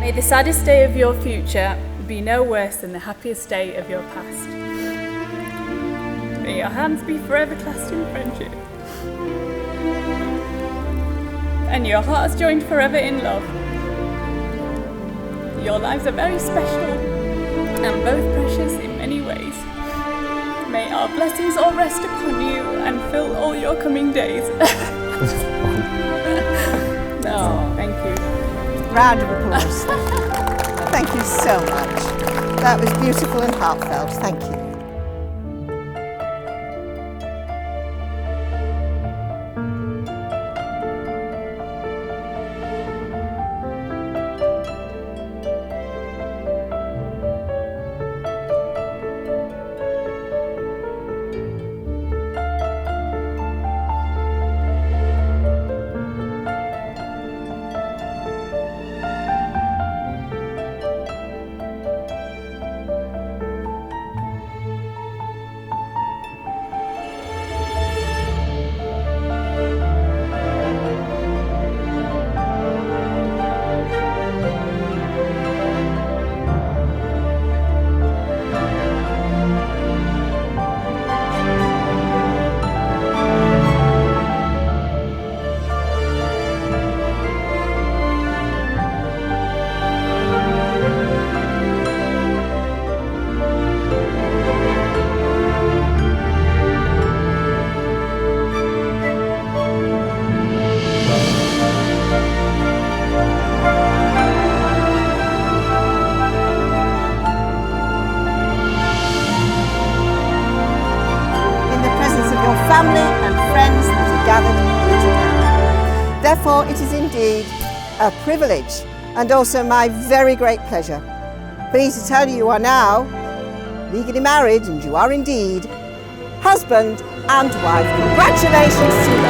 May the saddest day of your future be no worse than the happiest day of your past. May your hands be forever clasped in friendship, and your hearts joined forever in love. Your lives are very special and both precious in many ways. May our blessings all rest upon you and fill all your coming days. Oh, thank you. Round of applause. Thank you so much. That was beautiful and heartfelt. Thank you. Family and friends that are gathered here today. Therefore, it is indeed a privilege and also my very great pleasure for me to tell you are now legally married, and you are indeed husband and wife. Congratulations to you.